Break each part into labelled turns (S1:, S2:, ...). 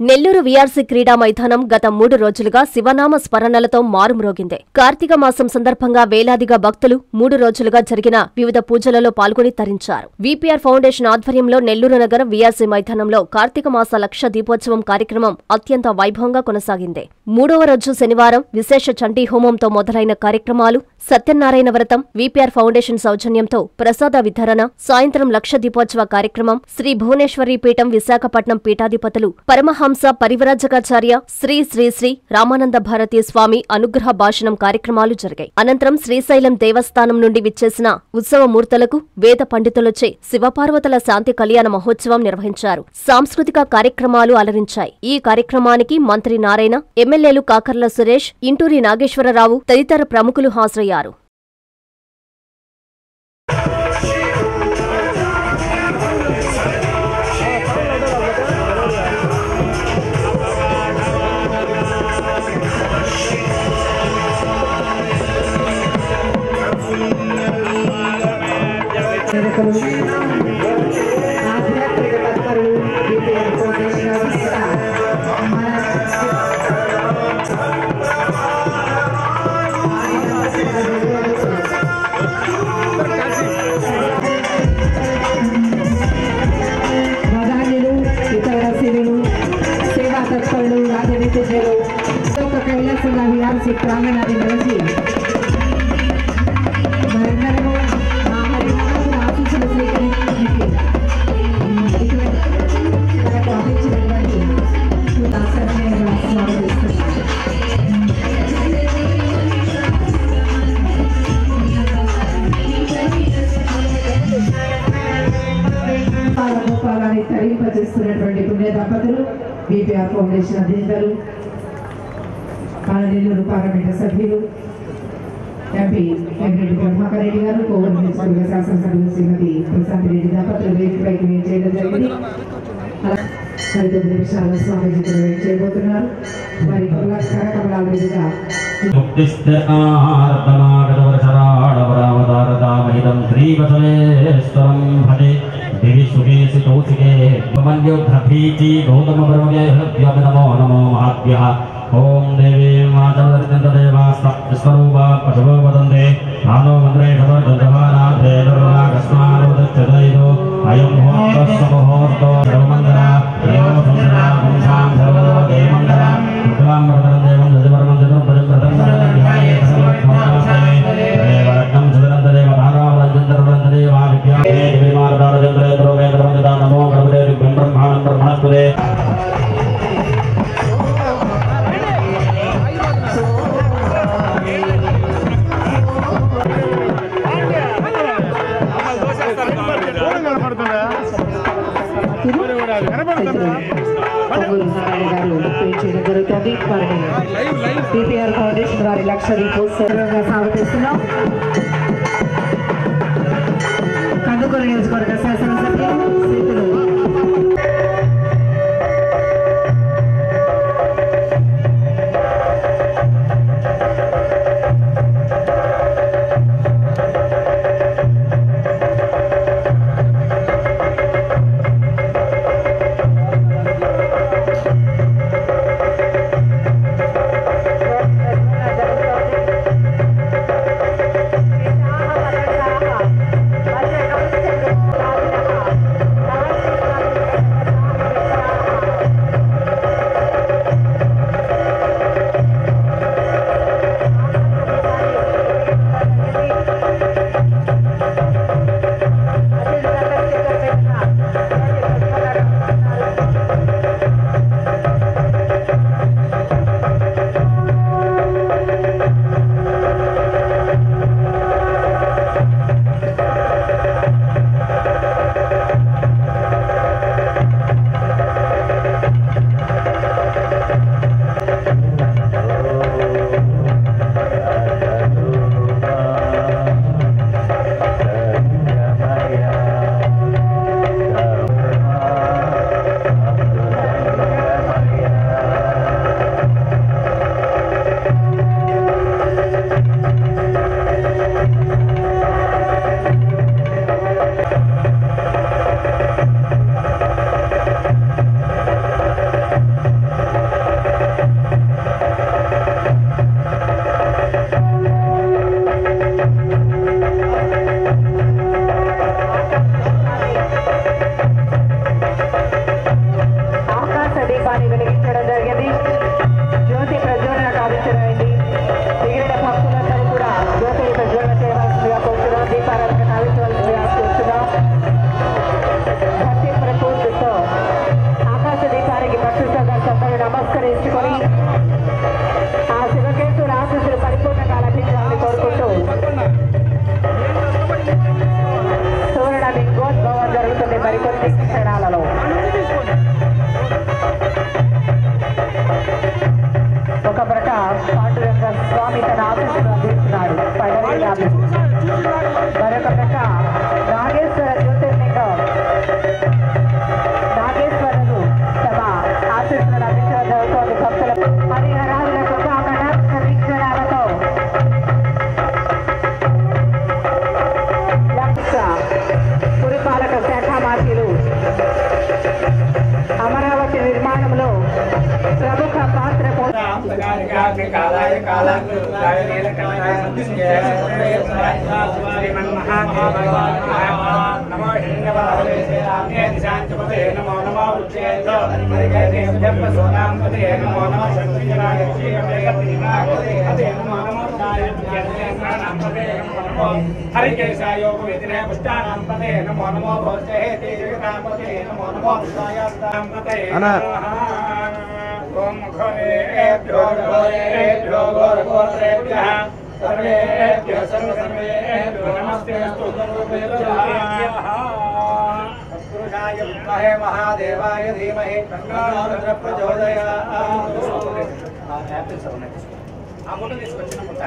S1: Nellore VRC క్రీడా మైదానం గత 3 రోజులుగా శివనామ స్మరణలతో మారుమ్రోగింది. కార్తీక మాసం సందర్భంగా వేలాదిగా భక్తులు 3 రోజులుగా జరిగిన వివిధ పూజలలో పాల్గొని తరించారు. వీపీఆర్ ఫౌండేషన్ ఆధ్వర్యంలో నెల్లూరు నగర వీఆర్సీ మైదానంలో కార్తీక మాస లక్ష దీపోత్సవం కార్యక్రమం అత్యంత వైభవంగా కొనసాగింది. 3వ రోజు శనివారం విశేష చండీ హోమంతో మొదలైన కార్యక్రమాలు, సత్యనారాయణ వ్రతం, వీపీఆర్ ఫౌండేషన్ సౌజన్యంతో ప్రసాద వితరణ, సాయంత్రం లక్ష దీపోత్సవ కార్యక్రమం, శ్రీ భువనేశ్వరీ పీఠం విశాఖపట్నం పీఠాధిపతులు పరమహంస పరివ్రాజకాచార్య శ్రీ శ్రీ శ్రీ రామానంద భారతీ స్వామి అనుగ్రహ భాషణం కార్యక్రమాలు జరిగాయి. అనంతరం శ్రీశైలం దేవస్థానం నుండి విచ్చేసిన ఉత్సవమూర్తులకు వేద పండితులచే శివపార్వతుల శాంతి కళ్యాణ మహోత్సవం నిర్వహించారు. సాంస్కృతిక కార్యక్రమాలు అలరించాయి. ఈ కార్యక్రమానికి మంత్రి నారాయణ, ఎమ్మెల్యేలు కాకర్ల సురేష్, ఇంటూరి నాగేశ్వరరావు తదితర ప్రముఖులు హాజరయ్యారు.
S2: వీఆర్సీ ప్రాంగణాన్ని నిలిచి మరెందరూ మా హరినాథుల ఆశీస్సులు స్వీకరించి మనకు అందించినటువంటి దాసరమైన గోపాలాన్ని తరింపజేస్తున్నటువంటి పుణ్య దంపతులు వీపీఆర్ ఫౌండేషన్ అధినేతలు, నెల్లూరు పార్లమెంటు సభ్యులు ఎంపీ వెంకరెడ్డి ప్రభాకర్ రెడ్డి గారు, కోవూరు నియోజకవర్గ శాసనసభ్యులు శ్రీమతి ప్రశాంత్ రెడ్డి దంపతులు వేదికపైకి చేయడం జరిగింది. 9 నిమిషాల స్వామీజీ చేయబోతున్నారు. వారి కరకమలాల మీదుగా
S3: ओम देवी मातृदेवास्वरूपा पशवो वदन्ते आनो मन्द्रे शतर्दधमानाधे दुर्गाकस्मारोदच्छदयितो अयं मुहूर्तस्समुहूर्तो सर्वमङ्गला एवं संसदा पुंसां सर्वो देवमङ्गला शुक्लां वरदं देवं दशवर्मं चतुर्भुजं प्रथमं ध्यायेत् सर्वक्षमतास्ते देवरत्नं सुदरन्तदेव भागावरञ्जन्तर्वरन्तदेवा विद्याये दिविमारदारजन्द्रे द्रोवेन्द्रवन्दता नमो भगवते दिव्यं ब्रह्माणं ब्रह्मणस्पदे
S2: జరుగుతుంది. వారిని వీపీఆర్ ఫౌండేషన్ వారి లక్ష దీపోత్సవంగా స్వాగతిస్తున్నాం. కందుకూరు నియోజకవర్గ శాసనసభ్యులు శ్రీతులు జరగబోతుంది మరికొన్ని క్షణాలలో. ఒక ప్రక పాండురంగ స్వామి తన ఆఫీసును అందిస్తున్నాడు పడవేయాలి. మరొక ప్రక నాగేశ్వర జ్యోతిర్లింగం నాగేశ్వరుడు తమ ఆశీస్సులను అందించడం జరుగుతోంది. భక్తుల హరిహరాదుల కృపా కటాక్ష వీక్షణాలతో పురపాలక శాఖ మంత్రులు అమరావతి నిర్మాణంలో ప్రముఖ పాత్ర
S4: హరికేశాయోగ విధినే పుష్టానాం పదే నమో నమో భోజే తేజగతాం పదే నమో నమో పుష్టాయాస్తాం పదే ఓం ఖరేభ్యో ఘోరేభ్యో ఘోరఘోరేభ్యః సర్వేభ్యో సర్వసర్వేభ్యో నమస్తేస్తు సర్వభూతేభ్యః పురుషాయ విద్మహే మహాదేవాయ ధీమహి తన్నో రుద్రః ప్రచోదయాత్. ఆ ముట్ట తీసుకొచ్చిన ముట్ట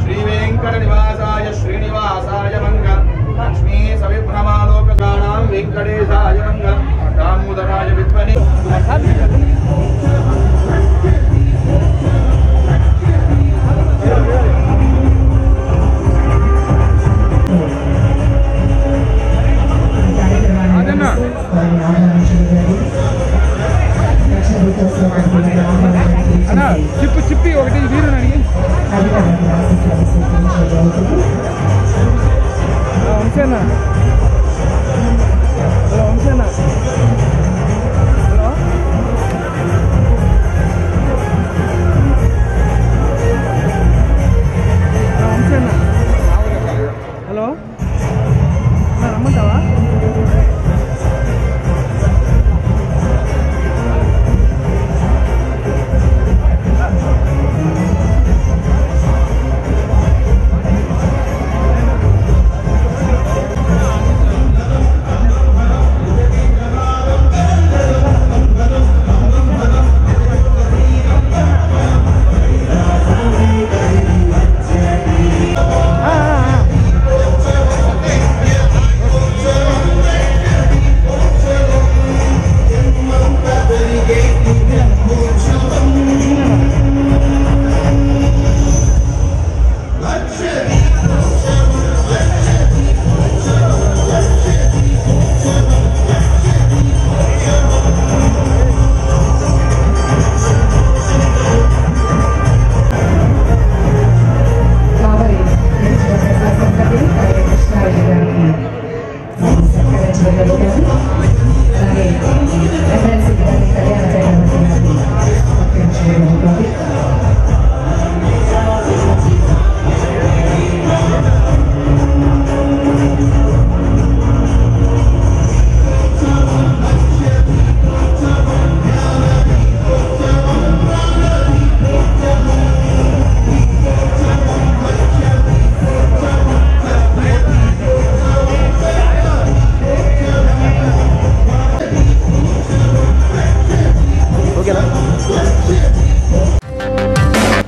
S4: శ్రీవేంకట నివాసాయ శ్రీనివాసాయ మంగళం. లక్ష్మీ సవిభ్రమాలోకసానాం వెంకటేశాయ మంగళం. దామోదరాయ విద్మహే చిప్పి ఒకటి వీరు అడిగి వంశేనా హలో వంశేనా హలో వంశేనా హలో రమ్మంటావా?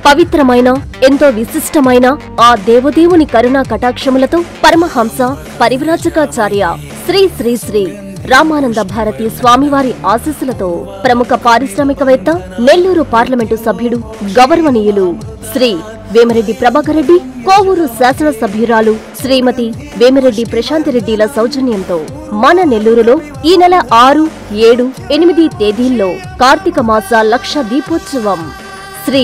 S1: పవిత్రమైన ఎంతో విశిష్టమైన ఆ దేవదేవుని కరుణా కటాక్షములతో పరమహంస పరివ్రాజకాచార్య శ్రీ శ్రీ శ్రీ రామానంద భారతి స్వామివారి ఆశీస్సులతో ప్రముఖ పారిశ్రామికవేత్త నెల్లూరు పార్లమెంటు సభ్యుడు గౌరవనీయులు శ్రీ వేమిరెడ్డి ప్రభాకర్ రెడ్డి, కోవూరు శాసనసభ్యురాలు శ్రీమతి వేమిరెడ్డి ప్రశాంతిరెడ్డిల సౌజన్యంతో మన నెల్లూరులో ఈ నెల 6, 7, 8 తేదీల్లో కార్తీక మాస లక్ష దీపోత్సవం, శ్రీ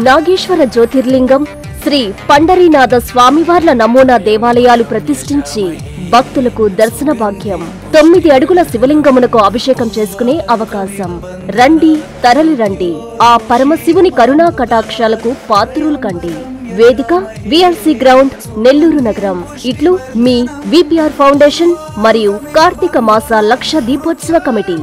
S1: నాగేశ్వర జ్యోతిర్లింగం, శ్రీ పండరీనాథ స్వామివార్ల నమూనా దేవాలయాలు ప్రతిష్ఠించి భక్తులకు దర్శన భాగ్యం, 9 అడుగుల శివలింగమునకు అభిషేకం చేసుకునే అవకాశం. రండి, తరలి రండి, ఆ పరమశివుని కరుణా కటాక్షాలకు పాత్రులు కండి. వేదిక విఆర్సి గ్రౌండ్, నెల్లూరు నగరం. ఇట్లు మీ విపిఆర్ ఫౌండేషన్ మరియు కార్తీక మాస లక్ష దీపోత్సవ కమిటీ.